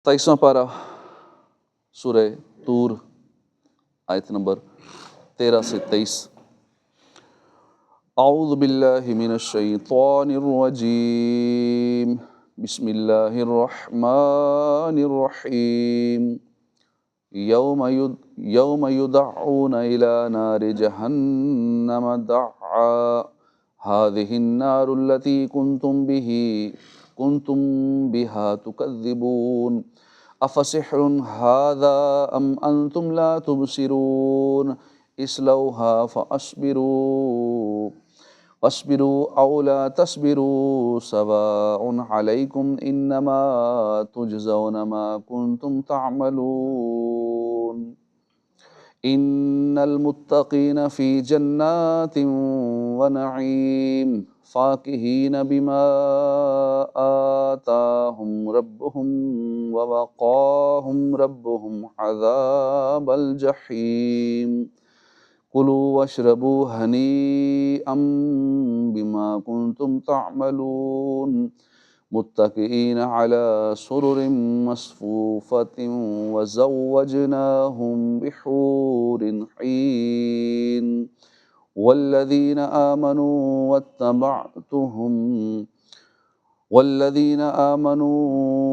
23واں پارہ سورہ طور، آیت نمبر 13 سے 23۔ اعوذ باللہ من الشیطان الرجیم، بسم اللہ الرحمن الرحیم۔ یوم یدعون الی نار جہنم دعا، هذه النار التي كنتم بها تكذبون، افسحر هذا ام انتم لا تبصرون، اصلوها فاصبروا او لا تصبروا سواء عليكم انما تجزون ما كنتم تعملون۔ ان المتقین فی جنات ونعیم، فاکہین بما آتاہم ربہم ووقاہم ربہم عذاب الجحیم۔ کلوا واشربوا ہنیئا بما کنتم تعملون، متکئین علی سرر مصفوفۃ وزوجناہم بحور عین۔ والذین آمنوا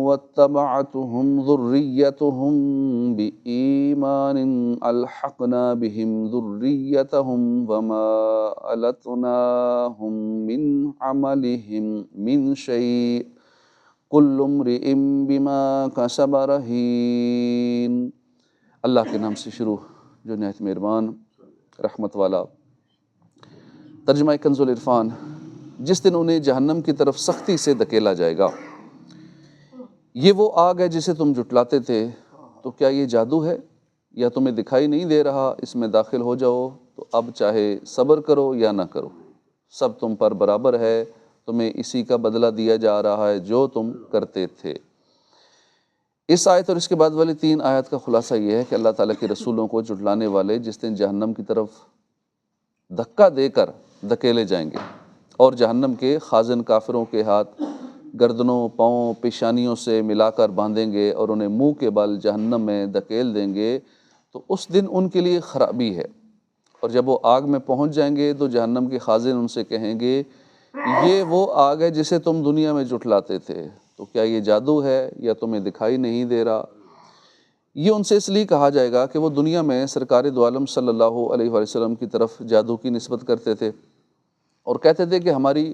واتبعتهم ذریتهم بإیمان الحقنا بهم ذریتهم وما ألتناهم من عملهم من شیء، کل امرئ بما کسب رہین۔ اللہ کے نام سے شروع جو نہایت مہربان رحمت والا۔ ترجمہ کنز العرفان۔ جس دن انہیں جہنم کی طرف سختی سے دھکیلا جائے گا۔ یہ وہ آگ ہے جسے تم جھٹلاتے تھے، تو کیا یہ جادو ہے یا تمہیں دکھائی نہیں دے رہا؟ اس میں داخل ہو جاؤ، تو اب چاہے صبر کرو یا نہ کرو، سب تم پر برابر ہے، تمہیں اسی کا بدلہ دیا جا رہا ہے جو تم کرتے تھے۔ اس آیت اور اس کے بعد والی 3 آیات کا خلاصہ یہ ہے کہ اللہ تعالیٰ کے رسولوں کو جھٹلانے والے جس دن جہنم کی طرف دھکا دے کر دھکیلے جائیں گے، اور جہنم کے خازن کافروں کے ہاتھ گردنوں، پاؤں، پیشانیوں سے ملا کر باندھیں گے اور انہیں منہ کے بل جہنم میں دھکیل دیں گے، تو اس دن ان کے لیے خرابی ہے۔ اور جب وہ آگ میں پہنچ جائیں گے تو جہنم کے خازن ان سے کہیں گے، یہ وہ آگ ہے جسے تم دنیا میں جھٹلاتے تھے، تو کیا یہ جادو ہے یا تمہیں دکھائی نہیں دے رہا؟ یہ ان سے اس لیے کہا جائے گا کہ وہ دنیا میں سرکار دو عالم صلی اللہ علیہ وآلہ وسلم کی طرف جادو کی نسبت کرتے تھے اور کہتے تھے کہ ہماری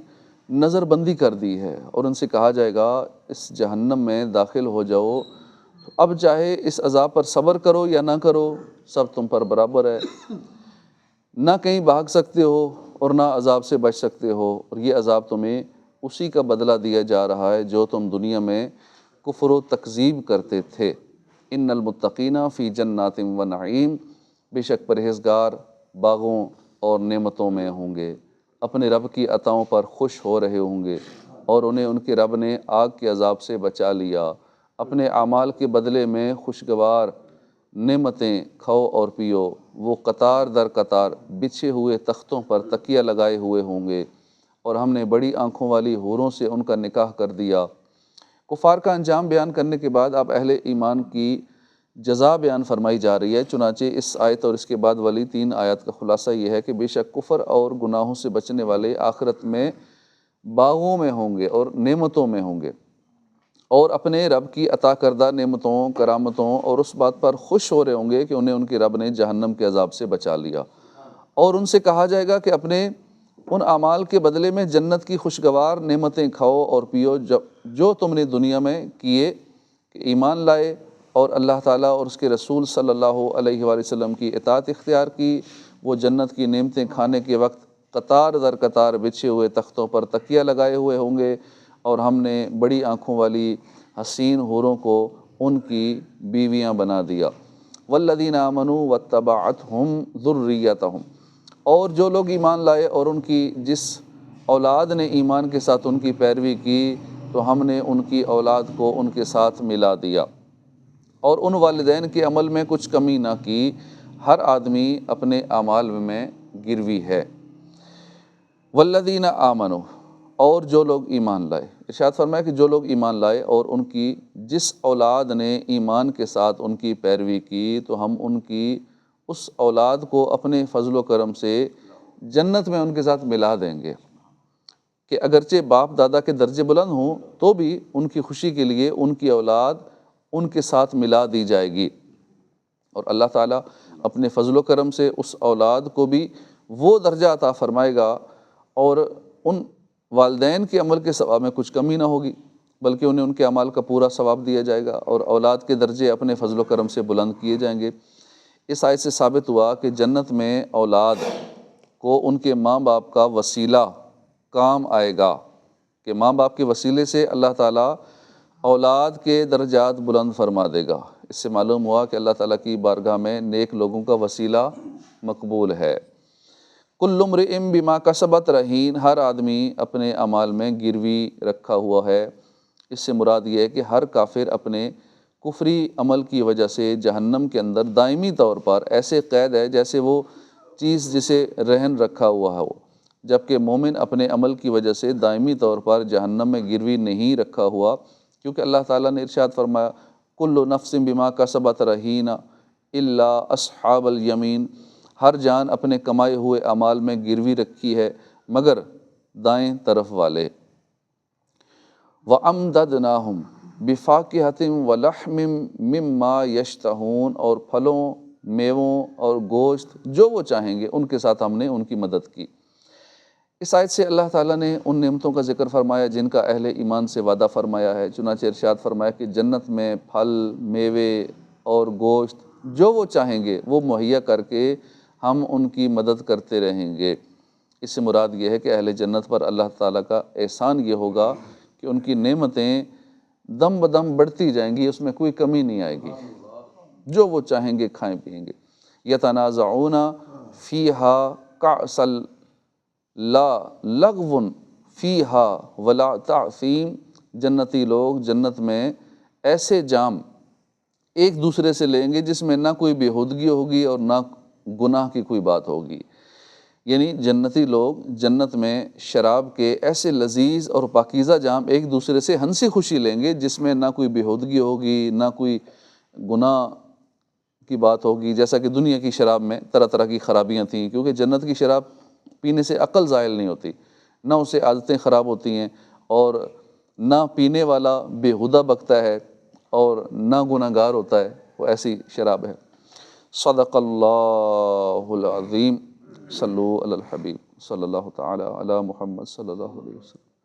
نظر بندی کر دی ہے، اور ان سے کہا جائے گا اس جہنم میں داخل ہو جاؤ، تو اب چاہے اس عذاب پر صبر کرو یا نہ کرو، سب تم پر برابر ہے، نہ کہیں بھاگ سکتے ہو اور نہ عذاب سے بچ سکتے ہو، اور یہ عذاب تمہیں اسی کا بدلہ دیا جا رہا ہے جو تم دنیا میں کفر و تکذیب کرتے تھے۔ ان المتقین فی جنات ونعیم، بے شک پرہیزگار باغوں اور نعمتوں میں ہوں گے، اپنے رب کی عطاؤں پر خوش ہو رہے ہوں گے، اور انہیں ان کے رب نے آگ کے عذاب سے بچا لیا۔ اپنے اعمال کے بدلے میں خوشگوار نعمتیں کھاؤ اور پیو، وہ قطار در قطار بچھے ہوئے تختوں پر تکیہ لگائے ہوئے ہوں گے، اور ہم نے بڑی آنکھوں والی حوروں سے ان کا نکاح کر دیا۔ کفار کا انجام بیان کرنے کے بعد اب اہل ایمان کی جزا بیان فرمائی جا رہی ہے۔ چنانچہ اس آیت اور اس کے بعد والی 3 آیات کا خلاصہ یہ ہے کہ بے شک کفر اور گناہوں سے بچنے والے آخرت میں باغوں میں ہوں گے اور نعمتوں میں ہوں گے، اور اپنے رب کی عطا کردہ نعمتوں، کرامتوں اور اس بات پر خوش ہو رہے ہوں گے کہ انہیں ان کے رب نے جہنم کے عذاب سے بچا لیا، اور ان سے کہا جائے گا کہ اپنے ان اعمال کے بدلے میں جنت کی خوشگوار نعمتیں کھاؤ اور پیو جو تم نے دنیا میں کیے، کہ ایمان لائے اور اللہ تعالیٰ اور اس کے رسول صلی اللہ علیہ وآلہ وسلم کی اطاعت اختیار کی۔ وہ جنت کی نعمتیں کھانے کے وقت قطار در قطار بچھے ہوئے تختوں پر تکیہ لگائے ہوئے ہوں گے، اور ہم نے بڑی آنکھوں والی حسین حوروں کو ان کی بیویاں بنا دیا۔ والذین آمنوا واتبعتہم ذریتہم، اور جو لوگ ایمان لائے اور ان کی جس اولاد نے ایمان کے ساتھ ان کی پیروی کی، تو ہم نے ان کی اولاد کو ان کے ساتھ ملا دیا، اور ان والدین کے عمل میں کچھ کمی نہ کی، ہر آدمی اپنے اعمال میں گروی ہے۔ والذین آمنوا، اور جو لوگ ایمان لائے، ارشاد فرمایا کہ جو لوگ ایمان لائے اور ان کی جس اولاد نے ایمان کے ساتھ ان کی پیروی کی تو ہم ان کی اس اولاد کو اپنے فضل و کرم سے جنت میں ان کے ساتھ ملا دیں گے، کہ اگرچہ باپ دادا کے درجے بلند ہوں تو بھی ان کی خوشی کے لیے ان کی اولاد ان کے ساتھ ملا دی جائے گی، اور اللہ تعالیٰ اپنے فضل و کرم سے اس اولاد کو بھی وہ درجہ عطا فرمائے گا، اور ان والدین کے عمل کے ثواب میں کچھ کمی نہ ہوگی، بلکہ انہیں ان کے اعمال کا پورا ثواب دیا جائے گا، اور اولاد کے درجے اپنے فضل و کرم سے بلند کیے جائیں گے۔ اس آیت سے ثابت ہوا کہ جنت میں اولاد کو ان کے ماں باپ کا وسیلہ کام آئے گا، کہ ماں باپ کے وسیلے سے اللہ تعالیٰ اولاد کے درجات بلند فرما دے گا۔ اس سے معلوم ہوا کہ اللہ تعالیٰ کی بارگاہ میں نیک لوگوں کا وسیلہ مقبول ہے۔ کل امرئ بما کسبت رہین، ہر آدمی اپنے اعمال میں گروی رکھا ہوا ہے۔ اس سے مراد یہ ہے کہ ہر کافر اپنے کفری عمل کی وجہ سے جہنم کے اندر دائمی طور پر ایسے قید ہے جیسے وہ چیز جسے رہن رکھا ہوا ہے، جبکہ مومن اپنے عمل کی وجہ سے دائمی طور پر جہنم میں گروی نہیں رکھا ہوا، کیونکہ اللہ تعالیٰ نے ارشاد فرمایا کل نفس بما کسبت رہین الا اصحاب الیمین، ہر جان اپنے کمائے ہوئے اعمال میں گروی رکھی ہے مگر دائیں طرف والے۔ وَأَمْدَدْنَاهُمْ بِفَاكِهَةٍ وَلَحْمٍ مِّمَّا يَشْتَهُونَ، اور پھلوں، میووں اور گوشت جو وہ چاہیں گے ان کے ساتھ ہم نے ان کی مدد کی۔ اس آیت سے اللہ تعالیٰ نے ان نعمتوں کا ذکر فرمایا جن کا اہل ایمان سے وعدہ فرمایا ہے، چنانچہ ارشاد فرمایا کہ جنت میں پھل، میوے اور گوشت جو وہ چاہیں گے وہ مہیا کر کے ہم ان کی مدد کرتے رہیں گے۔ اس سے مراد یہ ہے کہ اہل جنت پر اللہ تعالیٰ کا احسان یہ ہوگا کہ ان کی نعمتیں دم بدم بڑھتی جائیں گی، اس میں کوئی کمی نہیں آئے گی، جو وہ چاہیں گے کھائیں پئیں گے۔ یتنازعون فیہا کأسا لا لغو فیہا ولا تعثیم، جنتی لوگ جنت میں ایسے جام ایک دوسرے سے لیں گے جس میں نہ کوئی بےہودگی ہوگی اور نہ گناہ کی کوئی بات ہوگی، یعنی جنتی لوگ جنت میں شراب کے ایسے لذیذ اور پاکیزہ جام ایک دوسرے سے ہنسی خوشی لیں گے جس میں نہ کوئی بےہودگی ہوگی نہ کوئی گناہ کی بات ہوگی، جیسا کہ دنیا کی شراب میں طرح طرح کی خرابیاں تھیں، کیونکہ جنت کی شراب پینے سے عقل زائل نہیں ہوتی، نہ اسے عادتیں خراب ہوتی ہیں، اور نہ پینے والا بےہودہ بکتا ہے اور نہ گناہ گار ہوتا ہے، وہ ایسی شراب ہے۔ صدق اللہ العظیم۔ صلو علی الحبیب صلی اللہ تعالی علی محمد صلی اللہ علیہ وسلم۔